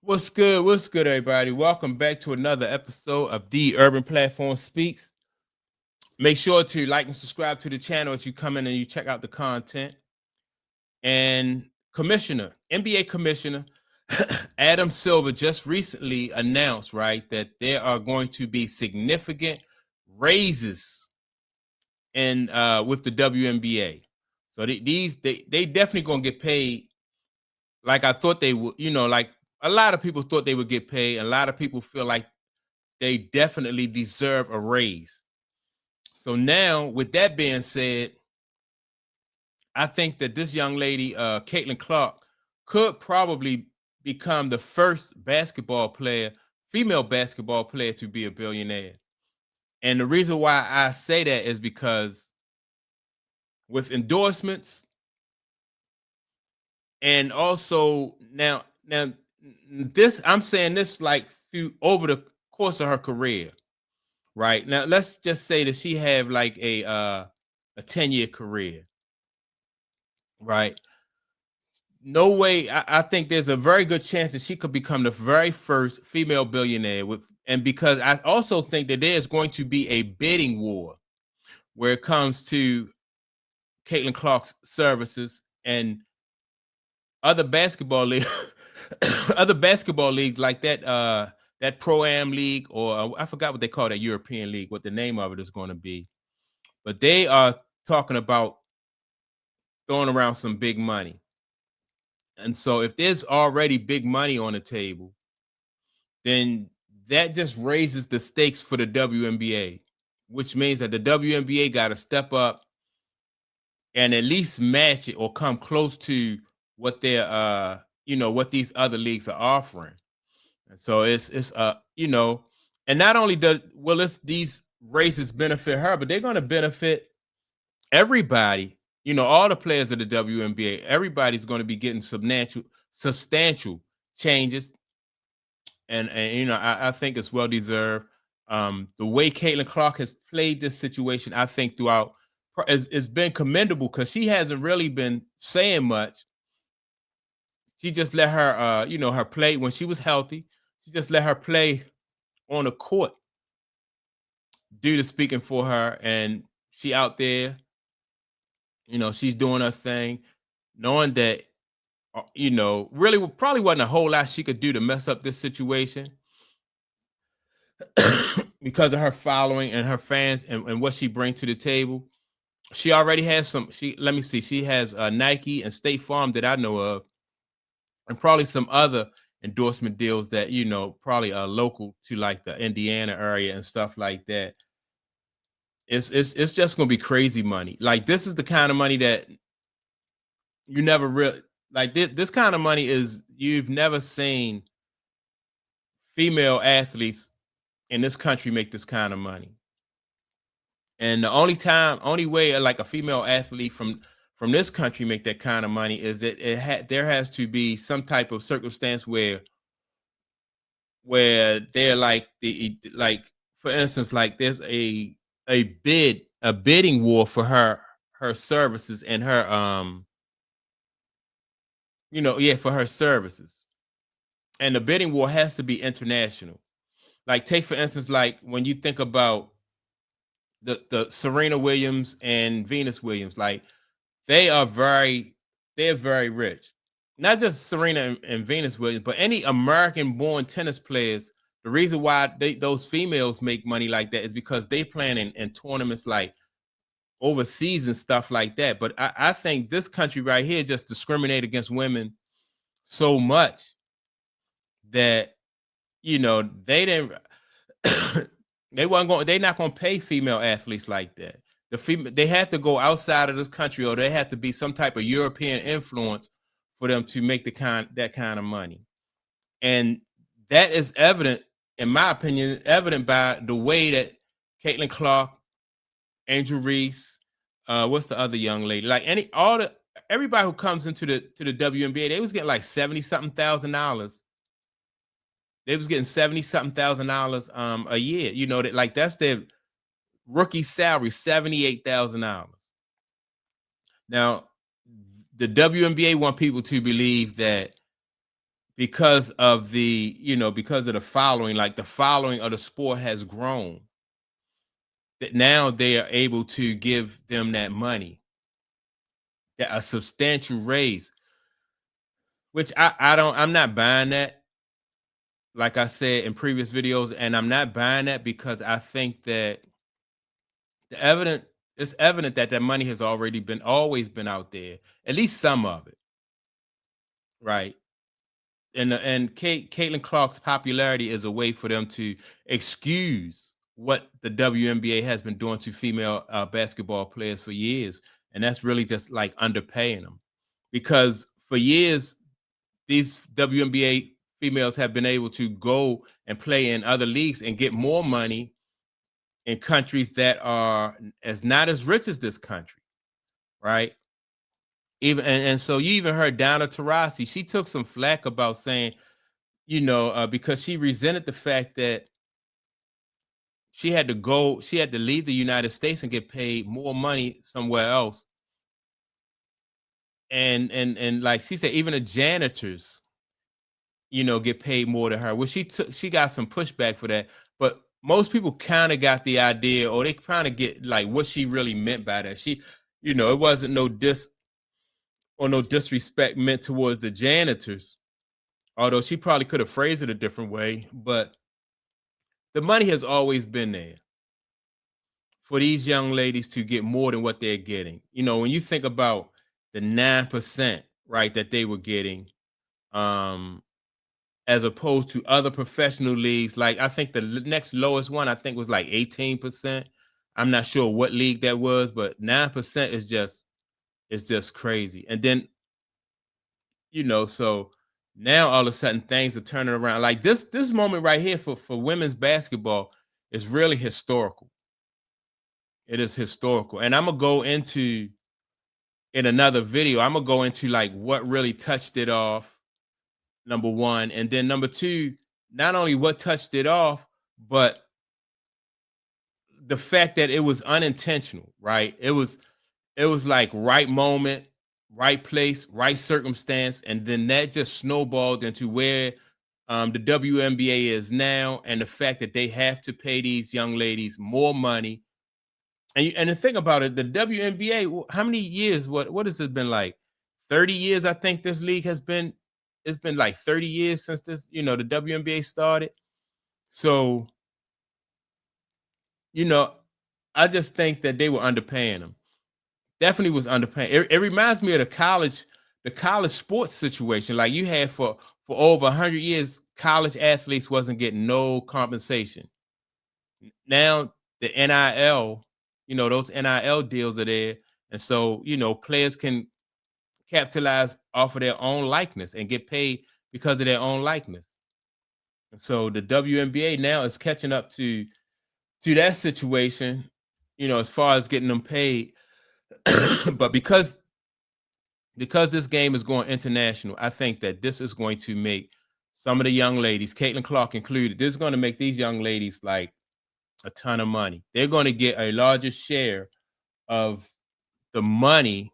What's good? What's good, everybody? Welcome back to another episode of The Urban Platform Speaks. Make sure to like and subscribe to the channel as you come in and you check out the content. And NBA Commissioner Adam Silver just recently announced, right, that there are going to be significant raises in with the WNBA. So they definitely gonna get paid like I thought they would. Like a lot of people thought they would get paid. A lot of people feel like they definitely deserve a raise. So now, with that being said, I think that this young lady, Caitlin Clark, could probably become the first female basketball player to be a billionaire. And the reason why I say that is because with endorsements and also now this I'm saying this like through over the course of her career. Right. Now let's just say that she have like a 10-year career. Right. No way. I think there's a very good chance that she could become the very first female billionaire and because I also think that there's going to be a bidding war where it comes to Caitlin Clark's services and other basketball leagues, other basketball leagues like that Pro Am League, or I forgot what they call that European League, what the name of it is going to be. But they are talking about throwing around some big money. And so if there's already big money on the table, then that just raises the stakes for the WNBA, which means that the WNBA got to step up and at least match it or come close to what they're what these other leagues are offering. And so and not only these races benefit her, but they're going to benefit everybody, all the players of the WNBA. Everybody's going to be getting substantial changes, and I think it's well deserved. The way Caitlin Clark has played this situation, I think throughout, it's been commendable because she hasn't really been saying much. She just let her, her play when she was healthy. She just let her play on the court, do the speaking for her, and she out there. She's doing her thing, knowing that really probably wasn't a whole lot she could do to mess up this situation because of her following and her fans and what she brings to the table. She already has let me see, she has Nike and State Farm that I know of, and probably some other endorsement deals that probably are local to like the Indiana area and stuff like that. It's just gonna be crazy money. Like this is the kind of money that you never really like. This kind of money is you've never seen female athletes in this country make this kind of money. And the only way like a female athlete from this country make that kind of money is that there has to be some type of circumstance where they're like for instance, like there's a bidding war for her services and her for her services. And the bidding war has to be international. Like take for instance, like when you think about the Serena Williams and Venus Williams, like they're very rich. Not just Serena and Venus Williams, but any American-born tennis players. The reason why those females make money like that is because they plan in tournaments like overseas and stuff like that. But I think this country right here just discriminate against women so much that they didn't they're not going to pay female athletes like that. They have to go outside of this country, or they have to be some type of European influence for them to make that kind of money. And that is evident, in my opinion, evident by the way that Caitlin Clark, Angel Reese, what's the other young lady? Like everybody who comes into the WNBA, they was getting like $70,000. They was getting $70,000 a year. That's their rookie salary, $78,000. Now, the WNBA want people to believe that because of the, because of the following, like the following of the sport has grown, that now they are able to give them that money, that a substantial raise, which I'm not buying that, like I said in previous videos, and I'm not buying that because I think that the evident it's evident that that money has always been out there, at least some of it, right? And Caitlin Clark's popularity is a way for them to excuse what the WNBA has been doing to female basketball players for years, and that's really just like underpaying them, because for years these WNBA females have been able to go and play in other leagues and get more money in countries that are as not as rich as this country, right? Even and so you even heard Donna Taurasi, she took some flack about saying, because she resented the fact that she had to leave the United States and get paid more money somewhere else. And like she said, even the janitors, get paid more than her. Well, she got some pushback for that, but most people kind of got the idea, or they kind of get like what she really meant by that. It wasn't no disrespect meant towards the janitors, although she probably could have phrased it a different way. But the money has always been there for these young ladies to get more than what they're getting. When you think about the 9%, right, that they were getting, um, as opposed to other professional leagues, like I think the next lowest one I think was like 18%. I'm not sure what league that was, but 9% is just crazy. And then, so now all of a sudden things are turning around. Like this moment right here for women's basketball is really historical. It is historical. And I'm gonna go into in another video, I'm gonna go into like what really touched it off, number one, and then number two, not only what touched it off, but the fact that it was unintentional, right? It was like right moment, right place, right circumstance, and then that just snowballed into where the WNBA is now, and the fact that they have to pay these young ladies more money. And the thing about it, the WNBA, how many years? What has it been like? 30 years, I think this league has been. It's been like 30 years since the WNBA started. So, you know, I just think that they were underpaying them. Definitely was underpaying. It reminds me of the college sports situation. Like you had for over 100 years, college athletes wasn't getting no compensation. Now the NIL, those NIL deals are there, and so players can capitalize off of their own likeness and get paid because of their own likeness. And so the WNBA now is catching up to that situation, as far as getting them paid. But because this game is going international, I think that this is going to make some of the young ladies, Caitlin Clark included, this is going to make these young ladies like a ton of money. They're going to get a larger share of the money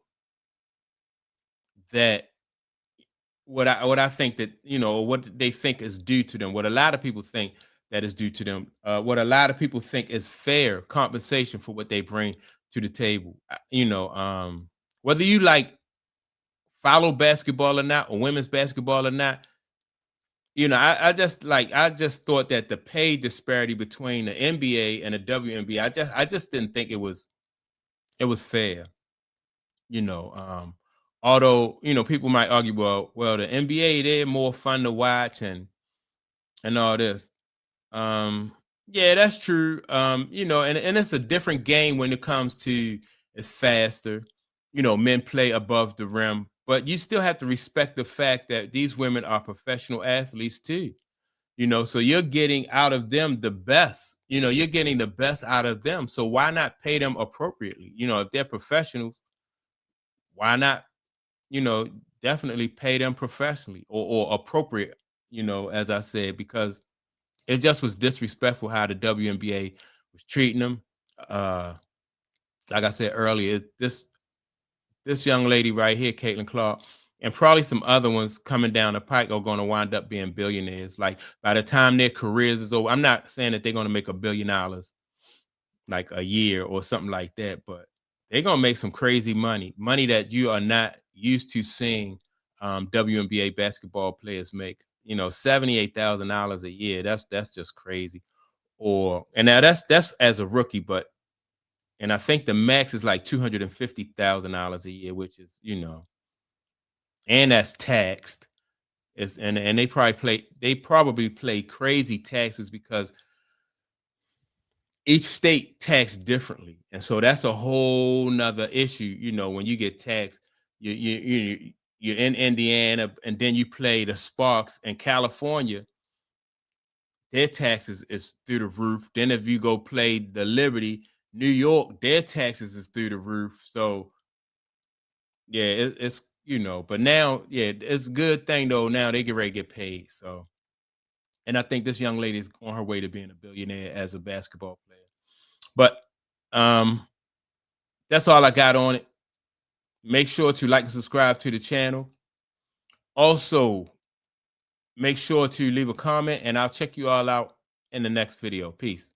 that what I think that what they think is due to them. What a lot of people think that is due to them. What a lot of people think is fair compensation for what they bring to the table. Whether you like follow basketball or not, or women's basketball or not, I just thought that the pay disparity between the NBA and the WNBA, I just didn't think it was fair. You know, although people might argue, well, the NBA, they're more fun to watch and all this. Um, yeah, that's true. And it's a different game when it comes to it's faster. Men play above the rim, but you still have to respect the fact that these women are professional athletes too. So you're getting out of them the best. You're getting the best out of them. So why not pay them appropriately? If they're professionals, why not, you know, definitely pay them professionally or appropriate, as I said, because it just was disrespectful how the WNBA was treating them. Uh, like I said earlier, this young lady right here, Caitlin Clark, and probably some other ones coming down the pike are going to wind up being billionaires. Like by the time their careers is over, I'm not saying that they're going to make $1 billion like a year or something like that, but they're gonna make some crazy money that you are not used to seeing WNBA basketball players make. You know, $78,000 a year. That's just crazy. Or and now that's as a rookie, but and I think the max is like $250,000 a year, which is and that's taxed. It's and they probably play crazy taxes because each state taxed differently, and so that's a whole nother issue. When you get taxed, you're in Indiana, and then you play the Sparks in California. Their taxes is through the roof. Then if you go play the Liberty, New York, their taxes is through the roof. So yeah, it's but now yeah, it's a good thing though. Now they get ready to get paid. So, and I think this young lady is on her way to being a billionaire as a basketball player. But um that's all I got on it. Make sure to like and subscribe to the channel. Also, make sure to leave a comment, and I'll check you all out in the next video. Peace.